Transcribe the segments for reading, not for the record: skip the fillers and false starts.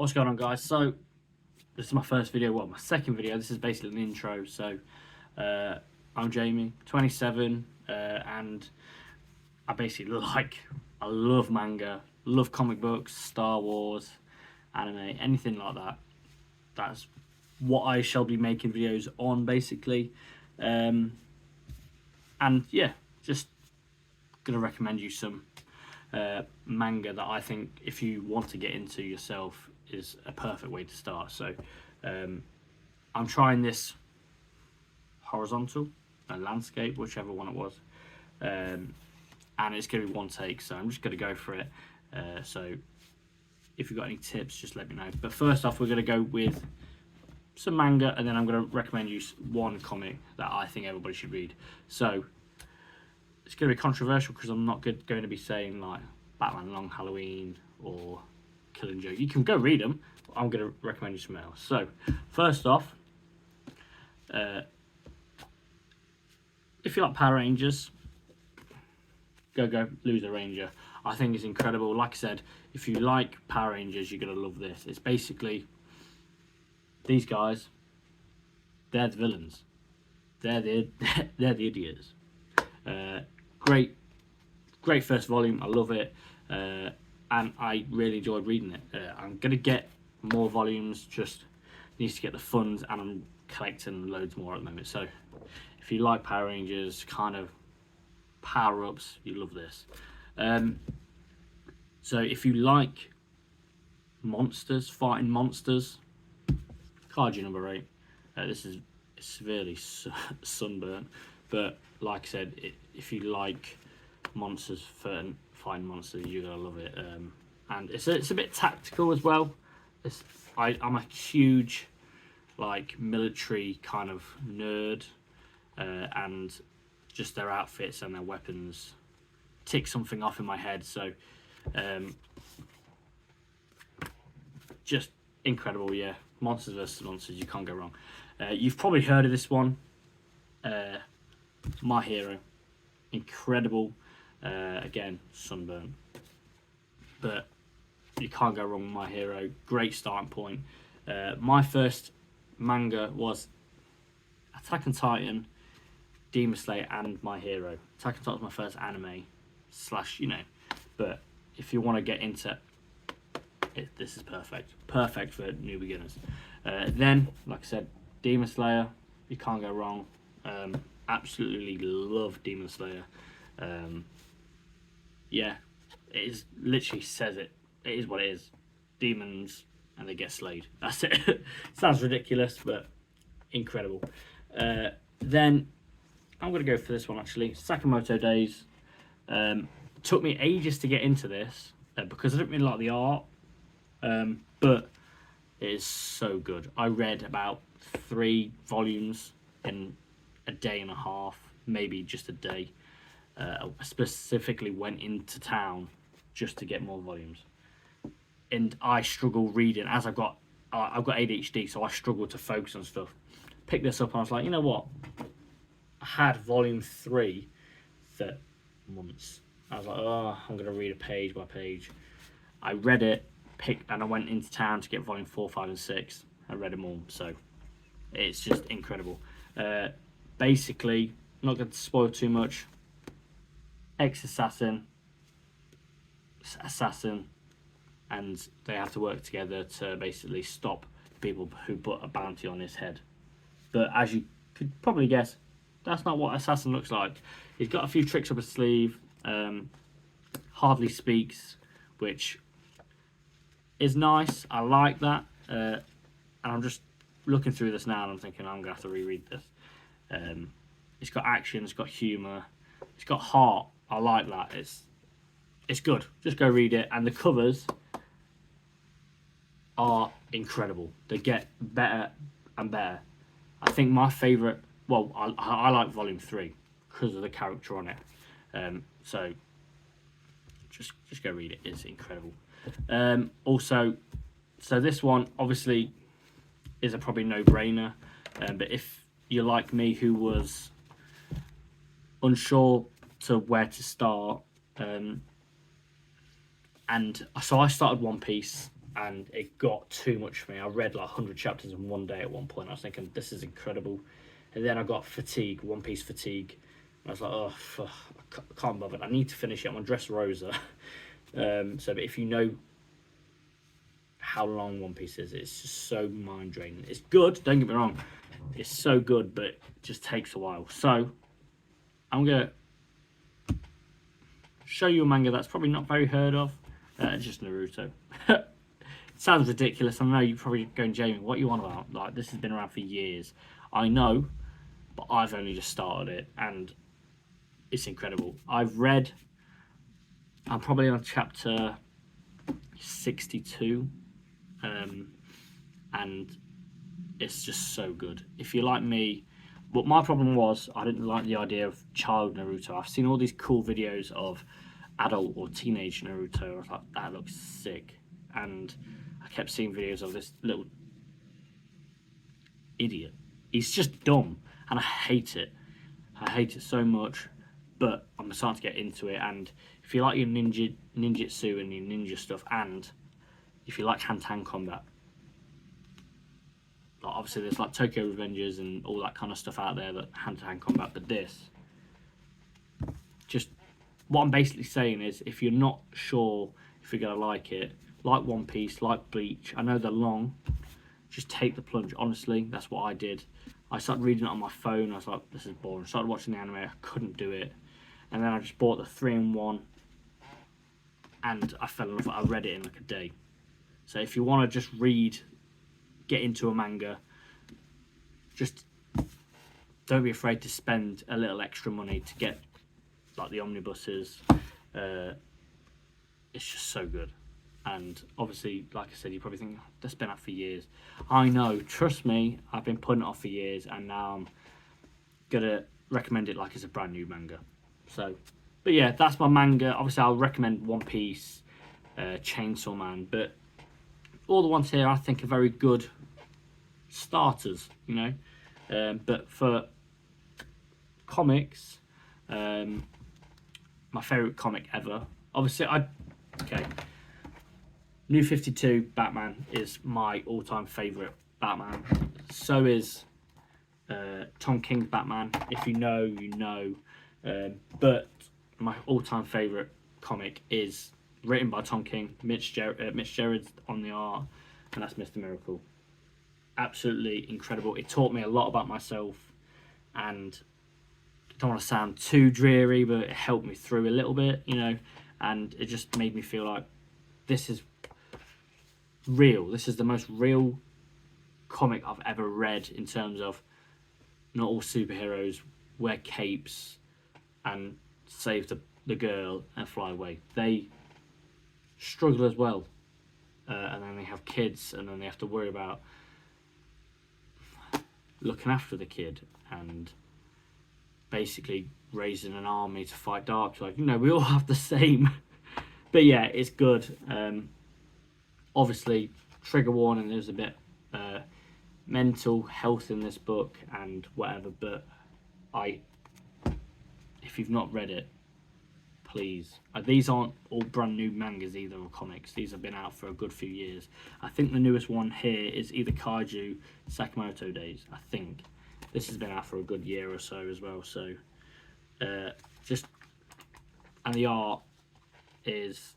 What's going on, guys? So this is my first video, well, my second video. This is basically an intro. So I'm Jamie, 27, and I love manga, love comic books, Star Wars, anime, anything like that. That's what I shall be making videos on, basically. And yeah, just gonna recommend you some manga that I think, if you want to get into yourself, is a perfect way to start. So I'm trying this horizontal and landscape, whichever one it was, and it's going to be one take, so I'm just going to go for it. So if you've got any tips, just let me know. But first off, we're going to go with some manga, and then I'm going to recommend you one comic that I think everybody should read. So it's going to be controversial because I'm not going to be saying like Batman Long Halloween or Killing Joke. You can go read them, but I'm going to recommend you something else. So first off, if you like Power Rangers, go Lose a Ranger. I think it's incredible. Like I said, if you like Power Rangers, you're going to love this. It's basically these guys, they're the villains. They're the idiots. Great first volume. I love it. And I really enjoyed reading it. I'm going to get more volumes, just needs to get the funds, and I'm collecting loads more at the moment. So if you like Power Rangers, kind of power-ups, you love this. So if you like monsters, fighting monsters, Kaiju number 8. This is severely sunburnt, but like I said, if you like monsters, fighting monsters, you're gonna love it. And it's a bit tactical as well. I'm a huge like military kind of nerd, and just their outfits and their weapons tick something off in my head. So just incredible. Yeah, monsters versus monsters, you can't go wrong. You've probably heard of this one, My Hero. Incredible. Again, sunburn, but you can't go wrong with My Hero. Great starting point. My first manga was Attack on Titan, Demon Slayer, and My Hero. Attack on Titan was my first anime / but if you want to get into it, this is perfect for new beginners. Then, like I said, Demon Slayer, you can't go wrong. Absolutely love Demon Slayer. Yeah, it is, literally says it. It is what it is. Demons and they get slayed. That's it. Sounds ridiculous, but incredible. Then I'm going to go for this one, actually. Sakamoto Days. Took me ages to get into this because I didn't really like the art, but it is so good. I read about 3 volumes in a day and a half, maybe just a day. I specifically went into town just to get more volumes, and I struggle reading as I've got ADHD, so I struggle to focus on stuff. Picked this up and I was like, you know what? I had volume 3 for months. I was like, oh, I'm gonna read a page by page. I read it, and I went into town to get volume 4, 5, and 6. I read them all, so it's just incredible. Basically, I'm not going to spoil too much. Ex-assassin, and they have to work together to basically stop people who put a bounty on his head. But as you could probably guess, that's not what assassin looks like. He's got a few tricks up his sleeve. Hardly speaks, which is nice. I like that. And I'm just looking through this now, and I'm thinking I'm gonna have to reread this. It's got action, it's got humour, it's got heart. I like that. It's good. Just go read it. And the covers are incredible. They get better and better. I think my favourite, well, I like volume 3 because of the character on it. So just go read it. It's incredible. Also, so this one obviously is a probably no-brainer. But if you're like me, who was unsure to where to start, and so I started One Piece and it got too much for me. I read like 100 chapters in one day at one point. I was thinking, this is incredible. And then I got fatigue, One Piece fatigue. And I was like, oh, fuck, I can't bother. I need to finish it. I'm on Dressrosa. But if you know how long One Piece is, it's just so mind draining. It's good, don't get me wrong. It's so good, but it just takes a while. So I'm going to show you a manga that's probably not very heard of. Just Naruto. It sounds ridiculous. I know you're probably going, Jamie, what you on about? Like, this has been around for years. I know, but I've only just started it, and it's incredible. I'm probably on chapter 62, and it's just so good. If you're like me, but my problem was I didn't like the idea of child Naruto. I've seen all these cool videos of adult or teenage Naruto. I was like, that looks sick. And I kept seeing videos of this little idiot. He's just dumb, and I hate it. I hate it so much, but I'm starting to get into it. And if you like your ninjutsu and your ninja stuff, and if you like hand-to-hand combat, like obviously there's like Tokyo Revengers and all that kind of stuff out there that hand-to-hand combat, but this, just what I'm basically saying is, if you're not sure if you're gonna like it, like One Piece, like Bleach, I know they're long, just take the plunge. Honestly, that's what I did. I started reading it on my phone. I was like, this is boring. I started watching the anime. I couldn't do it. And then I just bought the 3-in-1. And I fell in love. I read it in like a day. So if you want to just read, get into a manga, just don't be afraid to spend a little extra money to get like the omnibuses. It's just so good. And obviously, like I said, you probably think, that's been out for years. I know, trust me, I've been putting it off for years, and now I'm going to recommend it like it's a brand new manga. So, but yeah, that's my manga. Obviously, I'll recommend One Piece, Chainsaw Man, but all the ones here I think are very good starters, you know. But for comics, my favourite comic ever, obviously, New 52 Batman is my all-time favourite Batman. So is Tom King's Batman. If you know, you know. But my all-time favourite comic is written by Tom King. Mitch Gerard's on the art, and that's Mr. Miracle. Absolutely incredible. It taught me a lot about myself, and I don't want to sound too dreary, but it helped me through a little bit, you know. And it just made me feel like this is real. This is the most real comic I've ever read, in terms of not all superheroes wear capes and save the girl and fly away. They struggle as well, and then they have kids, and then they have to worry about looking after the kid and basically raising an army to fight Darkseid. You know, we all have the same. But yeah, it's good. Obviously, trigger warning, there's a bit mental health in this book and whatever, but if you've not read it, please. These aren't all brand new mangas either, or comics. These have been out for a good few years. I think the newest one here is either Kaiju Sakamoto Days. I think this has been out for a good year or so as well. So and the art is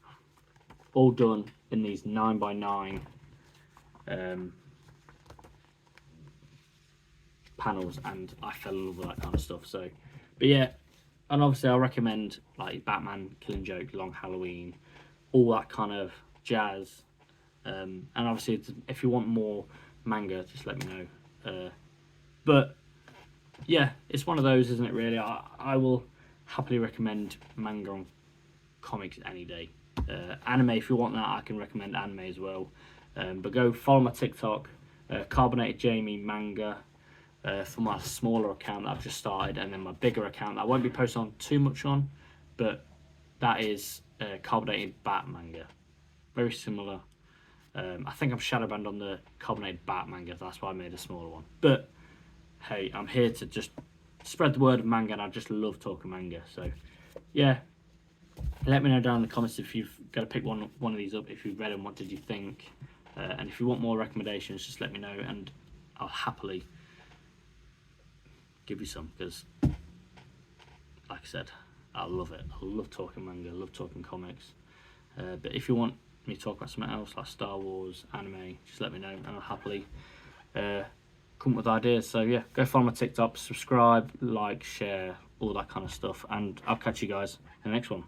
all done in these 9x9 panels, and I fell in love with that kind of stuff. So, but yeah, and obviously I recommend like Batman, Killing Joke, Long Halloween, all that kind of jazz. And obviously, if you want more manga, just let me know. But yeah, it's one of those, isn't it? Really, I will happily recommend manga and comics any day. Anime, if you want that, I can recommend anime as well. But go follow my TikTok, Carbonated Jamie Manga, for my smaller account that I've just started, and then my bigger account that I won't be posting on too much on, but that is Carbonated Bat Manga. Very similar. I think I'm shadow banned on the Carbonated Bat Manga, that's why I made a smaller one. But hey, I'm here to just spread the word of manga, and I just love talking manga. So yeah, Let me know down in the comments if you've got to pick one of these up, if you've read them, what did you think? And if you want more recommendations, just let me know, and I'll happily give you some, because, like I said, I love it. I love talking manga, I love talking comics. But if you want me to talk about something else, like Star Wars, anime, just let me know, and I'll happily come up with ideas. So yeah, go follow my TikTok, subscribe, like, share, all that kind of stuff, and I'll catch you guys in the next one.